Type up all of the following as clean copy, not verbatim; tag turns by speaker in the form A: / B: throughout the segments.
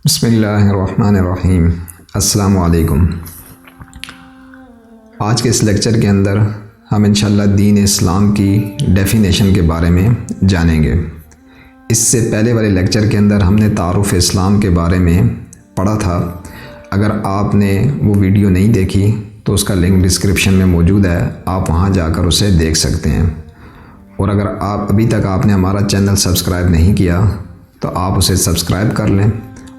A: بسم اللہ الرحمن الرحیم۔ السلام علیکم۔ آج کے اس لیکچر کے اندر ہم انشاءاللہ دین اسلام کی ڈیفینیشن کے بارے میں جانیں گے۔ اس سے پہلے والے لیکچر کے اندر ہم نے تعارف اسلام کے بارے میں پڑھا تھا۔ اگر آپ نے وہ ویڈیو نہیں دیکھی تو اس کا لنک ڈسکرپشن میں موجود ہے، آپ وہاں جا کر اسے دیکھ سکتے ہیں۔ اور اگر ابھی تک آپ نے ہمارا چینل سبسکرائب نہیں کیا تو آپ اسے سبسکرائب کر لیں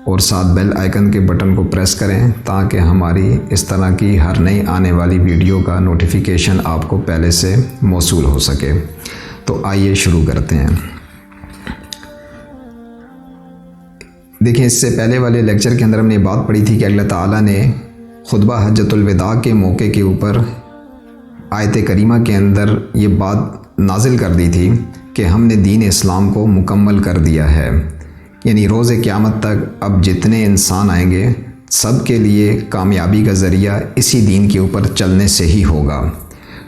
A: اور ساتھ بیل آئیکن کے بٹن کو پریس کریں تاکہ ہماری اس طرح کی ہر نئی آنے والی ویڈیو کا نوٹیفیکیشن آپ کو پہلے سے موصول ہو سکے۔ تو آئیے شروع کرتے ہیں۔ دیکھیں، اس سے پہلے والے لیکچر کے اندر ہم نے بات پڑھی تھی کہ اللہ تعالیٰ نے خطبہ حجۃ الوداع کے موقع کے اوپر آیت کریمہ کے اندر یہ بات نازل کر دی تھی کہ ہم نے دین اسلام کو مکمل کر دیا ہے، یعنی روز قیامت تک اب جتنے انسان آئیں گے سب کے لیے کامیابی کا ذریعہ اسی دین کے اوپر چلنے سے ہی ہوگا۔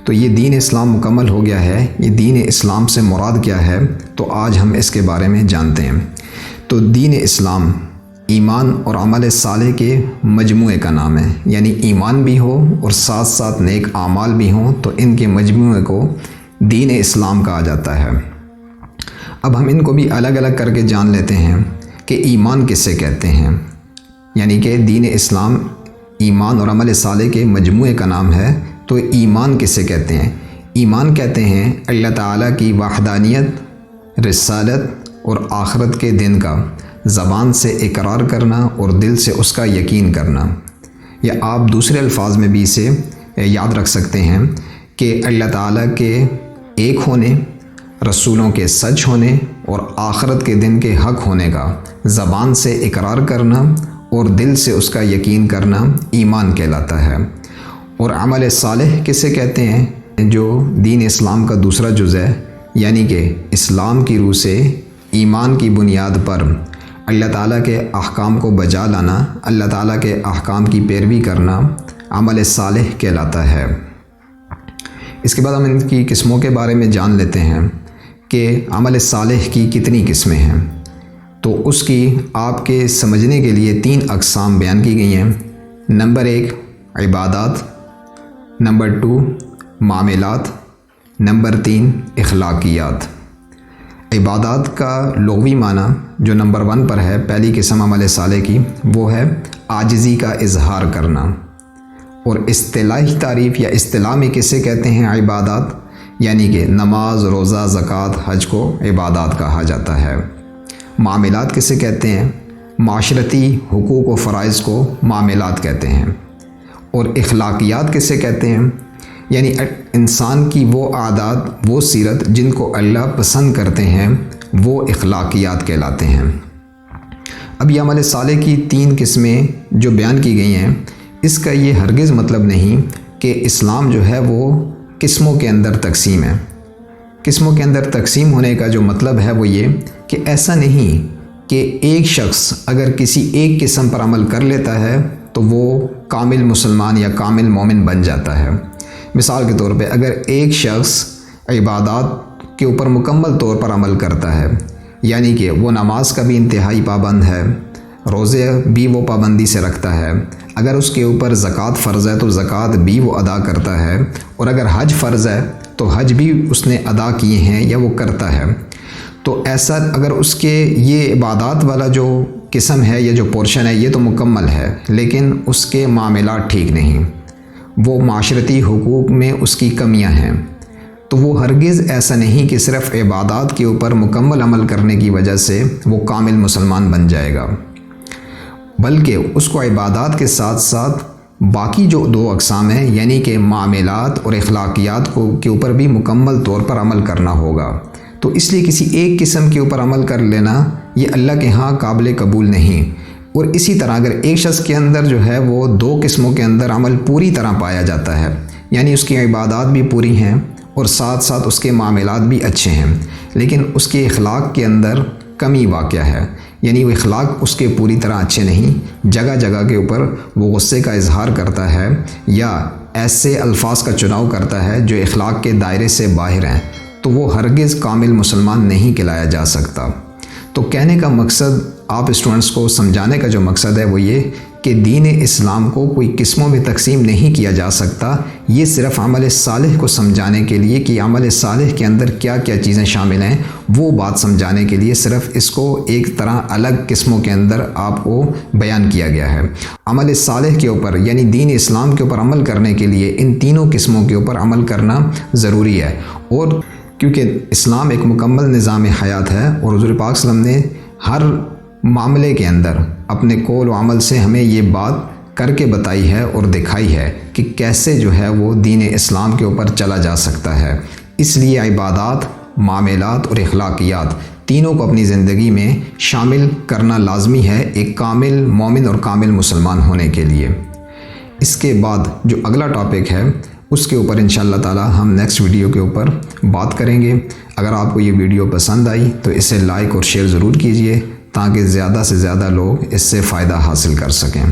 A: تو یہ دین اسلام مکمل ہو گیا ہے۔ یہ دین اسلام سے مراد کیا ہے تو آج ہم اس کے بارے میں جانتے ہیں۔ تو دین اسلام ایمان اور عمل صالح کے مجموعے کا نام ہے، یعنی ایمان بھی ہو اور ساتھ ساتھ نیک اعمال بھی ہوں تو ان کے مجموعے کو دین اسلام کہا جاتا ہے۔ اب ہم ان کو بھی الگ الگ کر کے جان لیتے ہیں کہ ایمان کسے کہتے ہیں، یعنی کہ دین اسلام ایمان اور عمل صالح کے مجموعے کا نام ہے۔ تو ایمان کسے کہتے ہیں؟ ایمان کہتے ہیں اللہ تعالیٰ کی وحدانیت، رسالت اور آخرت کے دن کا زبان سے اقرار کرنا اور دل سے اس کا یقین کرنا، یا آپ دوسرے الفاظ میں بھی اسے یاد رکھ سکتے ہیں کہ اللہ تعالیٰ کے ایک ہونے، رسولوں کے سچ ہونے اور آخرت کے دن کے حق ہونے کا زبان سے اقرار کرنا اور دل سے اس کا یقین کرنا ایمان کہلاتا ہے۔ اور عمل صالح کسے کہتے ہیں؟ جو دین اسلام کا دوسرا جز ہے، یعنی کہ اسلام کی روح سے ایمان کی بنیاد پر اللہ تعالیٰ کے احکام کو بجا لانا، اللہ تعالیٰ کے احکام کی پیروی کرنا عمل صالح کہلاتا ہے۔ اس کے بعد ہم ان کی قسموں کے بارے میں جان لیتے ہیں کہ عمل صالح کی کتنی قسمیں ہیں۔ تو اس کی آپ کے سمجھنے کے لیے 3 اقسام بیان کی گئی ہیں۔ نمبر 1 عبادات، نمبر 2 معاملات، نمبر 3 اخلاقیات۔ عبادات کا لغوی معنی جو نمبر 1 پر ہے، پہلی قسم عمل صالح کی، وہ ہے عاجزی کا اظہار کرنا۔ اور اصطلاحی تعریف یا اصطلاح میں کسے کہتے ہیں عبادات؟ یعنی کہ نماز، روزہ، زکوٰۃ، حج کو عبادات کہا جاتا ہے۔ معاملات کسے کہتے ہیں؟ معاشرتی حقوق و فرائض کو معاملات کہتے ہیں۔ اور اخلاقیات کسے کہتے ہیں؟ یعنی انسان کی وہ عادات، وہ سیرت جن کو اللہ پسند کرتے ہیں، وہ اخلاقیات کہلاتے ہیں۔ اب یہ عمل صالح کی 3 قسمیں جو بیان کی گئی ہیں، اس کا یہ ہرگز مطلب نہیں کہ اسلام جو ہے وہ قسموں کے اندر تقسیم ہے۔ قسموں کے اندر تقسیم ہونے کا جو مطلب ہے وہ یہ کہ ایسا نہیں کہ ایک شخص اگر کسی ایک قسم پر عمل کر لیتا ہے تو وہ کامل مسلمان یا کامل مومن بن جاتا ہے۔ مثال کے طور پہ اگر ایک شخص عبادات کے اوپر مکمل طور پر عمل کرتا ہے، یعنی کہ وہ نماز کا بھی انتہائی پابند ہے، روزے بھی وہ پابندی سے رکھتا ہے، اگر اس کے اوپر زکوٰۃ فرض ہے تو زکوٰۃ بھی وہ ادا کرتا ہے، اور اگر حج فرض ہے تو حج بھی اس نے ادا کیے ہیں یا وہ کرتا ہے، تو ایسا اگر اس کے یہ عبادات والا جو قسم ہے یا جو پورشن ہے یہ تو مکمل ہے، لیکن اس کے معاملات ٹھیک نہیں، وہ معاشرتی حقوق میں اس کی کمیاں ہیں، تو وہ ہرگز ایسا نہیں کہ صرف عبادات کے اوپر مکمل عمل کرنے کی وجہ سے وہ کامل مسلمان بن جائے گا، بلکہ اس کو عبادات کے ساتھ ساتھ باقی جو 2 اقسام ہیں، یعنی کہ معاملات اور اخلاقیات کے اوپر بھی مکمل طور پر عمل کرنا ہوگا۔ تو اس لیے کسی ایک قسم کے اوپر عمل کر لینا یہ اللہ کے ہاں قابل قبول نہیں۔ اور اسی طرح اگر ایک شخص کے اندر جو ہے وہ 2 قسموں کے اندر عمل پوری طرح پایا جاتا ہے، یعنی اس کی عبادات بھی پوری ہیں اور ساتھ ساتھ اس کے معاملات بھی اچھے ہیں، لیکن اس کے اخلاق کے اندر کمی واقع ہے، یعنی وہ اخلاق اس کے پوری طرح اچھے نہیں، جگہ جگہ کے اوپر وہ غصے کا اظہار کرتا ہے یا ایسے الفاظ کا چناؤ کرتا ہے جو اخلاق کے دائرے سے باہر ہیں، تو وہ ہرگز کامل مسلمان نہیں کہلایا جا سکتا۔ تو کہنے کا مقصد آپ اسٹوڈنٹس کو سمجھانے کا جو مقصد ہے وہ یہ کہ دین اسلام کو کوئی قسموں میں تقسیم نہیں کیا جا سکتا، یہ صرف عمل صالح کو سمجھانے کے لیے کہ عمل صالح کے اندر کیا کیا چیزیں شامل ہیں وہ بات سمجھانے کے لیے صرف اس کو ایک طرح الگ قسموں کے اندر آپ کو بیان کیا گیا ہے۔ عمل صالح کے اوپر یعنی دین اسلام کے اوپر عمل کرنے کے لیے ان تینوں قسموں کے اوپر عمل کرنا ضروری ہے، اور کیونکہ اسلام ایک مکمل نظام حیات ہے اور حضور پاک صلی اللہ علیہ وسلم نے ہر معاملے کے اندر اپنے قول و عمل سے ہمیں یہ بات کر کے بتائی ہے اور دکھائی ہے کہ کیسے جو ہے وہ دین اسلام کے اوپر چلا جا سکتا ہے۔ اس لیے عبادات، معاملات اور اخلاقیات تینوں کو اپنی زندگی میں شامل کرنا لازمی ہے ایک کامل مومن اور کامل مسلمان ہونے کے لیے۔ اس کے بعد جو اگلا ٹاپک ہے اس کے اوپر انشاءاللہ تعالی ہم نیکسٹ ویڈیو کے اوپر بات کریں گے۔ اگر آپ کو یہ ویڈیو پسند آئی تو اسے لائک اور شیئر ضرور کیجئے تاکہ زیادہ سے زیادہ لوگ اس سے فائدہ حاصل کر سکیں۔